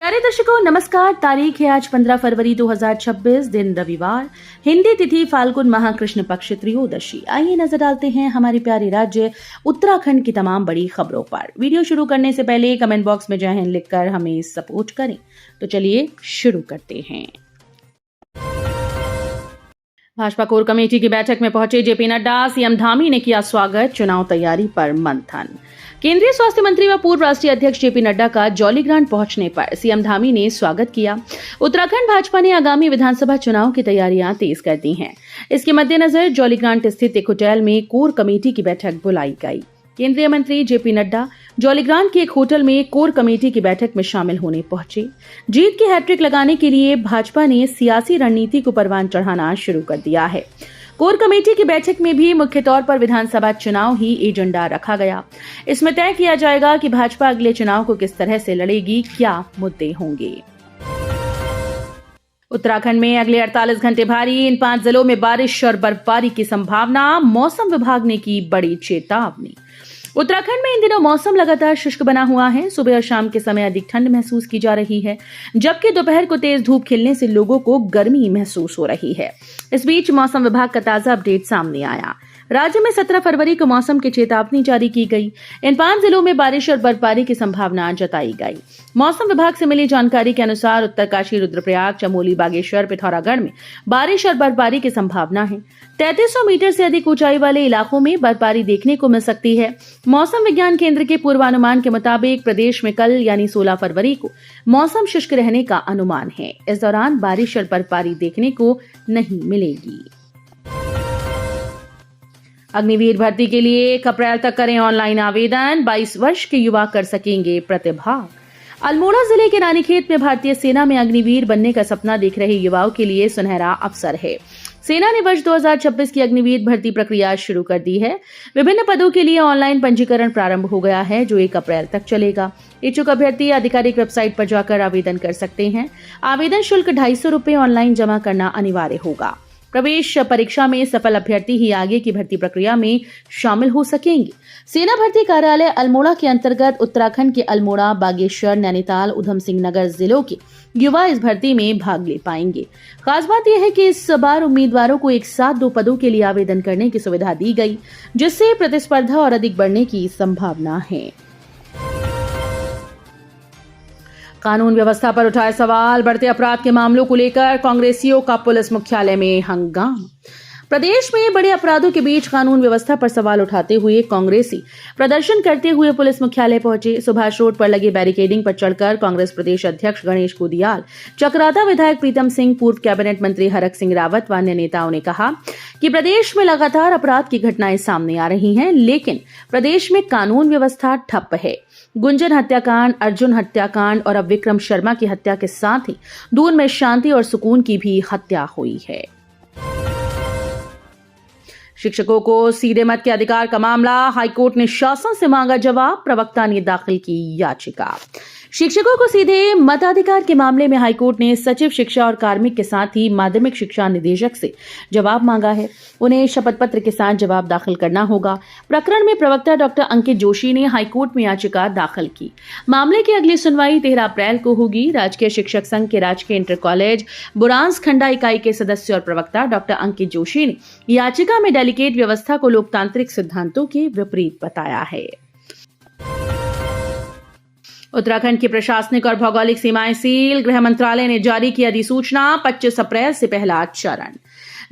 प्यारे दर्शकों नमस्कार। तारीख है आज 15 फरवरी 2026, दिन रविवार, हिंदी तिथि फाल्गुन माह कृष्ण पक्ष त्रयोदशी। आइए नजर डालते हैं हमारे प्यारे राज्य उत्तराखंड की तमाम बड़ी खबरों पर। वीडियो शुरू करने से पहले कमेंट बॉक्स में जय हिंद लिखकर हमें सपोर्ट करें। तो चलिए शुरू करते हैं। भाजपा कोर कमेटी की बैठक में पहुंचे जेपी नड्डा, सीएम धामी ने किया स्वागत, चुनाव तैयारी पर मंथन। केंद्रीय स्वास्थ्य मंत्री व पूर्व राष्ट्रीय अध्यक्ष जेपी नड्डा का जौलीग्रांट पहुंचने पर सीएम धामी ने स्वागत किया। उत्तराखंड भाजपा ने आगामी विधानसभा चुनाव की तैयारियां तेज कर दी हैं। इसके मद्देनजर जौलीग्रांट स्थित एक होटल में कोर कमेटी की बैठक बुलाई गई। केंद्रीय मंत्री जेपी नड्डा जौलीग्रांट के एक होटल में कोर कमेटी की बैठक में शामिल होने पहुंचे। जीत की हैट्रिक लगाने के लिए भाजपा ने सियासी रणनीति को परवान चढ़ाना शुरू कर दिया है। कोर कमेटी की बैठक में भी मुख्य तौर पर विधानसभा चुनाव ही एजेंडा रखा गया। इसमें तय किया जाएगा कि भाजपा अगले चुनाव को किस तरह से लड़ेगी, क्या मुद्दे होंगे। उत्तराखंड में अगले 48 घंटे भारी, इन 5 जिलों में बारिश और बर्फबारी की संभावना, मौसम विभाग ने की बड़ी चेतावनी। उत्तराखंड में इन दिनों मौसम लगातार शुष्क बना हुआ है। सुबह और शाम के समय अधिक ठंड महसूस की जा रही है, जबकि दोपहर को तेज धूप खिलने से लोगों को गर्मी महसूस हो रही है। इस बीच मौसम विभाग का ताजा अपडेट सामने आया। राज्य में 17 फरवरी को मौसम की चेतावनी जारी की गई। इन 5 जिलों में बारिश और बर्फबारी की संभावना जताई गई। मौसम विभाग से मिली जानकारी के अनुसार उत्तरकाशी, रुद्रप्रयाग, चमोली, बागेश्वर, पिथौरागढ़ में बारिश और बर्फबारी की संभावना है। 3300 मीटर से अधिक ऊंचाई वाले इलाकों में बर्फबारी देखने को मिल सकती है। मौसम विज्ञान केंद्र के पूर्वानुमान के मुताबिक प्रदेश में कल यानी 16 फरवरी को मौसम शुष्क रहने का अनुमान है। इस दौरान बारिश और बर्फबारी देखने को नहीं मिलेगी। अग्निवीर भर्ती के लिए 1 अप्रैल तक करें ऑनलाइन आवेदन। 22 वर्ष के युवा कर सकेंगे प्रतिभाग। अल्मोड़ा जिले के रानीखेत में भारतीय सेना में अग्निवीर बनने का सपना देख रहे युवाओं के लिए सुनहरा अवसर है। सेना ने वर्ष 2026 की अग्निवीर भर्ती प्रक्रिया शुरू कर दी है। विभिन्न पदों के लिए ऑनलाइन पंजीकरण प्रारंभ हो गया है, जो 1 अप्रैल तक चलेगा। इच्छुक अभ्यर्थी आधिकारिक वेबसाइट पर जाकर आवेदन कर सकते हैं। आवेदन शुल्क 250 रुपए ऑनलाइन जमा करना अनिवार्य होगा। प्रवेश परीक्षा में सफल अभ्यर्थी ही आगे की भर्ती प्रक्रिया में शामिल हो सकेंगे। सेना भर्ती कार्यालय अल्मोड़ा के अंतर्गत उत्तराखंड के अल्मोड़ा, बागेश्वर, नैनीताल, उधम सिंह नगर जिलों के युवा इस भर्ती में भाग ले पाएंगे। खास बात यह है कि इस बार उम्मीदवारों को एक साथ 2 पदों के लिए आवेदन करने की सुविधा दी गई, जिससे प्रतिस्पर्धा और अधिक बढ़ने की संभावना है। कानून व्यवस्था पर उठाए सवाल, बढ़ते अपराध के मामलों को लेकर कांग्रेसियों का पुलिस मुख्यालय में हंगामा। प्रदेश में बड़े अपराधों के बीच कानून व्यवस्था पर सवाल उठाते हुए कांग्रेसी प्रदर्शन करते हुए पुलिस मुख्यालय पहुंचे। सुभाष रोड पर लगे बैरिकेडिंग पर चढ़कर कांग्रेस प्रदेश अध्यक्ष गणेश कुदियाल, चकराता विधायक प्रीतम सिंह, पूर्व कैबिनेट मंत्री हरक सिंह रावत व अन्य नेताओं ने कहा कि प्रदेश में लगातार अपराध की घटनाएं सामने आ रही हैं, लेकिन प्रदेश में कानून व्यवस्था ठप है। गुंजन हत्याकांड, अर्जुन हत्याकांड और अब विक्रम शर्मा की हत्या के साथ ही दून में शांति और सुकून की भी हत्या हुई है। शिक्षकों को सीधे मत के अधिकार का मामला, हाईकोर्ट ने शासन से मांगा जवाब, प्रवक्ता ने दाखिल की याचिका। शिक्षकों को सीधे मताधिकार के मामले में हाईकोर्ट ने सचिव शिक्षा और कार्मिक के साथ ही माध्यमिक शिक्षा निदेशक से जवाब मांगा है। उन्हें शपथ पत्र के साथ जवाब दाखिल करना होगा। प्रकरण में प्रवक्ता डॉक्टर अंकित जोशी ने हाईकोर्ट में याचिका दाखिल की। मामले की अगली सुनवाई 13 अप्रैल को होगी। राजकीय शिक्षक संघ के राजकीय इंटर कॉलेज बुरांस खंडा इकाई के सदस्य और प्रवक्ता डॉक्टर अंकित जोशी ने याचिका में डेलीगेट व्यवस्था को लोकतांत्रिक सिद्धांतों के विपरीत बताया है। उत्तराखंड की प्रशासनिक और भौगोलिक सीमाएं सील, गृह मंत्रालय ने जारी की अधिसूचना। 25 अप्रैल से पहला चरण।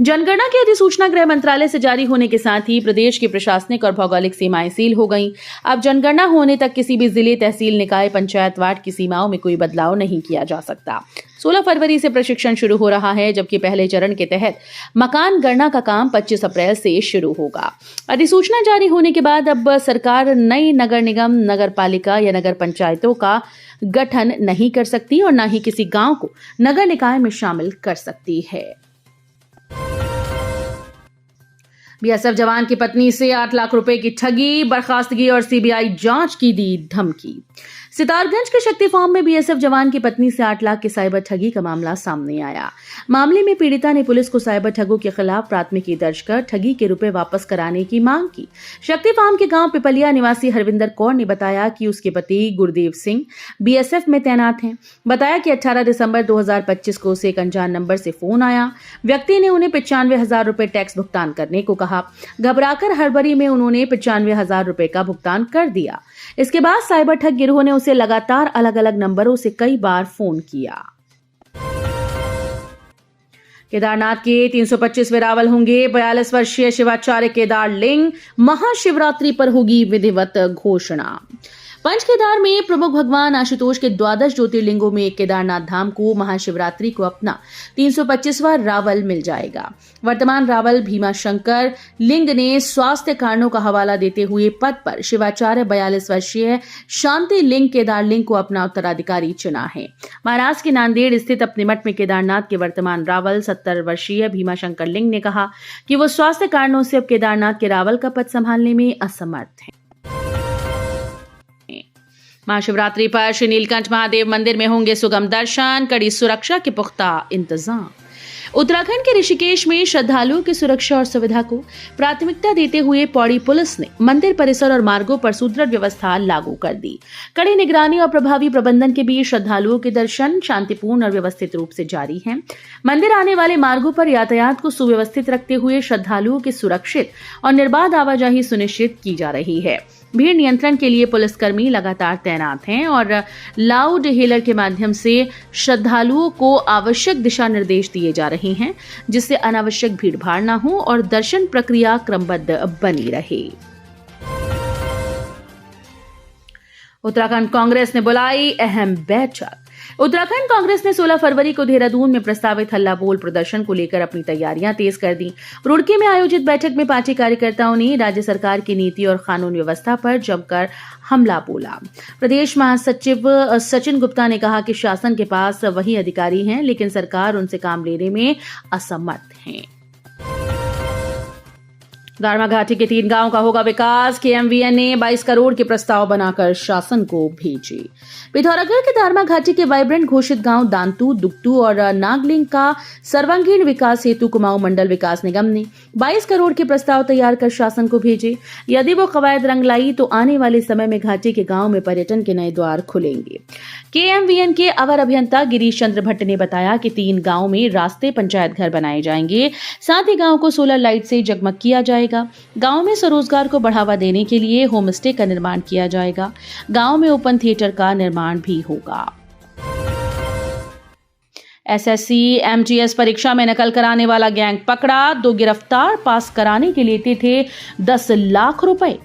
जनगणना की अधिसूचना गृह मंत्रालय से जारी होने के साथ ही प्रदेश की प्रशासनिक और भौगोलिक सीमाएं सील हो गईं। अब जनगणना होने तक किसी भी जिले, तहसील, निकाय, पंचायत, वार्ड की सीमाओं में कोई बदलाव नहीं किया जा सकता। 16 फरवरी से प्रशिक्षण शुरू हो रहा है, जबकि पहले चरण के तहत मकान गणना का काम 25 अप्रैल से शुरू होगा। अधिसूचना जारी होने के बाद अब सरकार नई नगर निगम, नगर पालिका या नगर पंचायतों का गठन नहीं कर सकती और न ही किसी गांव को नगर निकाय में शामिल कर सकती है। बीएसएफ जवान की पत्नी से 8 लाख रुपए की ठगी, बर्खास्तगी और सीबीआई जांच की दी धमकी। सितारगंज के शक्ति फार्म में बीएसएफ जवान की पत्नी से 8 लाख की साइबर ठगी का मामला सामने आया। मामले में पीड़िता ने पुलिस को साइबर ठगों के खिलाफ प्राथमिकी दर्ज कर ठगी के रुपए वापस कराने की मांग की। शक्ति फार्म के गांव पिपलिया निवासी हरविंदर कौर ने बताया कि उसके पति गुरदेव सिंह बीएसएफ में तैनात हैं। बताया कि 18 दिसंबर 2025 को उसे एक अनजान नंबर से फोन आया। व्यक्ति ने उन्हें 95,000 रुपए टैक्स भुगतान करने को कहा। घबराकर हड़बड़ी में उन्होंने 95,000 रुपए का भुगतान कर दिया। इसके बाद साइबर ठग गिरोह ने उसे लगातार अलग अलग नंबरों से कई बार फोन किया। केदारनाथ के 325वें रावल होंगे। 42 वर्षीय शिवाचार्य केदार लिंग। महाशिवरात्रि पर होगी विधिवत घोषणा। पंच केदार में प्रमुख भगवान आशुतोष के 12 ज्योतिर्लिंगों में एक केदारनाथ धाम को महाशिवरात्रि को अपना 325वां रावल मिल जाएगा। वर्तमान रावल भीमाशंकर लिंग ने स्वास्थ्य कारणों का हवाला देते हुए पद पर शिवाचार्य 42 वर्षीय शांति लिंग केदार लिंग को अपना उत्तराधिकारी चुना है। महाराष्ट्र के नांदेड़ स्थित अपने मठ में केदारनाथ के वर्तमान रावल 70 वर्षीय भीमाशंकर लिंग ने कहा कि वो स्वास्थ्य कारणों से अब केदारनाथ के रावल का पद संभालने में असमर्थ हैं। महाशिवरात्रि पर श्री नीलकंठ महादेव मंदिर में होंगे सुगम दर्शन। कड़ी सुरक्षा के पुख्ता इंतजाम। उत्तराखंड के ऋषिकेश में श्रद्धालुओं की सुरक्षा और सुविधा को प्राथमिकता देते हुए पौड़ी पुलिस ने मंदिर परिसर और मार्गों पर सुदृढ़ व्यवस्था लागू कर दी। कड़ी निगरानी और प्रभावी प्रबंधन के बीच श्रद्धालुओं के दर्शन शांतिपूर्ण और व्यवस्थित रूप से जारी हैं। मंदिर आने वाले मार्गों पर यातायात को सुव्यवस्थित रखते हुए श्रद्धालुओं की सुरक्षित और निर्बाध आवाजाही सुनिश्चित की जा रही है। भीड़ नियंत्रण के लिए पुलिसकर्मी लगातार तैनात हैं और लाउड हेलर के माध्यम से श्रद्धालुओं को आवश्यक दिशा निर्देश दिए जा रहे हैं, जिससे अनावश्यक भीड़भाड़ न हो और दर्शन प्रक्रिया क्रमबद्ध बनी रहे। उत्तराखंड कांग्रेस ने बुलाई अहम बैठक। उत्तराखंड कांग्रेस ने 16 फरवरी को देहरादून में प्रस्तावित हल्ला बोल प्रदर्शन को लेकर अपनी तैयारियां तेज कर दी। रुड़की में आयोजित बैठक में पार्टी कार्यकर्ताओं ने राज्य सरकार की नीति और कानून व्यवस्था पर जमकर हमला बोला। प्रदेश महासचिव सचिन गुप्ता ने कहा कि शासन के पास वही अधिकारी हैं, लेकिन सरकार उनसे काम लेने में असमर्थ है। दारमा घाटी के 3 गांव का होगा विकास। केएमवीएन ने 22 करोड़ के प्रस्ताव बनाकर शासन को भेजे। पिथौरागढ़ के दारमा घाटी के वाइब्रेंट घोषित गांव दांतू, दुगतू और नागलिंग का सर्वांगीण विकास हेतु कुमाऊं मंडल विकास निगम ने 22 करोड़ के प्रस्ताव तैयार कर शासन को भेजे। यदि वो कवायद रंग लाई तो आने वाले समय में घाटी के गांव में पर्यटन के नए द्वार खुलेंगे। केएमवीएन के अवर अभियंता गिरीश चंद्र भट्ट ने बताया कि 3 गांव में रास्ते, पंचायत घर बनाए जाएंगे। साथ ही गांव को सोलर लाइट से जगमग किया जाएगा। गांव में स्वरोजगार को बढ़ावा देने के लिए होम स्टे का निर्माण किया जाएगा। गांव में ओपन थिएटर का निर्माण भी होगा। एसएससी एमटीएस परीक्षा में नकल कराने वाला गैंग पकड़ा। 2 गिरफ्तार। पास कराने के लिए लेते थे 10 लाख रुपए।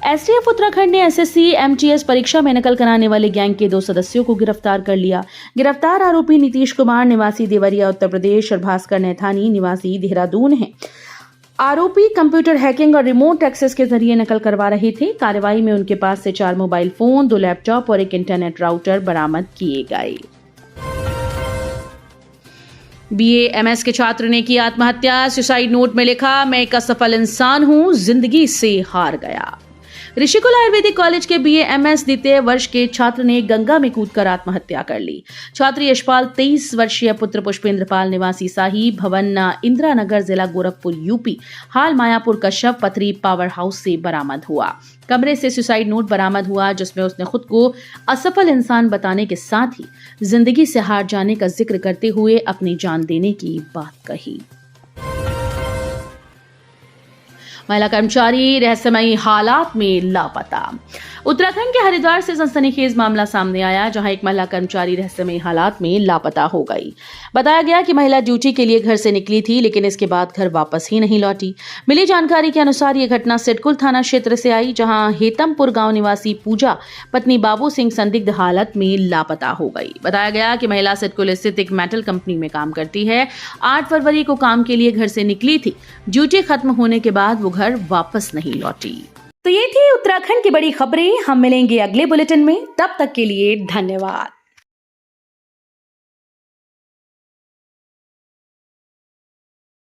एसटीएफ उत्तराखंड ने एसएससी एमटीएस परीक्षा में नकल कराने वाले गैंग के 2 सदस्यों को गिरफ्तार कर लिया। गिरफ्तार आरोपी नीतीश कुमार निवासी देवरिया उत्तर प्रदेश और भास्कर नैथानी निवासी देहरादून हैं। आरोपी कंप्यूटर हैकिंग और रिमोट एक्सेस के जरिए नकल करवा रहे थे। कार्रवाई में उनके पास से 4 मोबाइल फोन, 2 लैपटॉप और 1 इंटरनेट राउटर बरामद किए गए। बीएएमएस के छात्र ने की आत्महत्या। सुसाइड नोट में लिखा, मैं एक असफल इंसान हूं, जिंदगी से हार गया। ऋषिकुल आयुर्वेदिक कॉलेज के बीएएमएस द्वितीय वर्ष के छात्र ने गंगा में कूदकर आत्महत्या कर ली। छात्र यशपाल 23 वर्षीय पुत्र पुष्पेंद्र पाल निवासी शाही भवन इंदिरा नगर जिला गोरखपुर यूपी हाल मायापुर का शव पथरी पावर हाउस से बरामद हुआ। कमरे से सुसाइड नोट बरामद हुआ, जिसमें उसने खुद को असफल इंसान बताने के साथ ही जिंदगी से हार जाने का जिक्र करते हुए अपनी जान देने की बात कही। महिला कर्मचारी रहस्यमयी हालात में लापता। उत्तराखंड के हरिद्वार से सनसनीखेज मामला सामने आया, जहां एक महिला कर्मचारी रहस्यमयी हालात में लापता हो गई। बताया गया कि महिला ड्यूटी के लिए घर से निकली थी, लेकिन इसके बाद घर वापस ही नहीं लौटी। मिली जानकारी के अनुसार यह घटना सिडकुल थाना क्षेत्र से आई, जहां हेतमपुर गांव निवासी पूजा पत्नी बाबू सिंह संदिग्ध हालत में लापता हो गई। बताया गया कि महिला सिडकुल स्थित एक मेटल कंपनी में काम करती है। 8 फरवरी को काम के लिए घर से निकली थी। ड्यूटी खत्म होने के बाद वो घर वापस नहीं लौटी। तो ये थी उत्तराखंड की बड़ी खबरें। हम मिलेंगे अगले बुलेटिन में, तब तक के लिए धन्यवाद।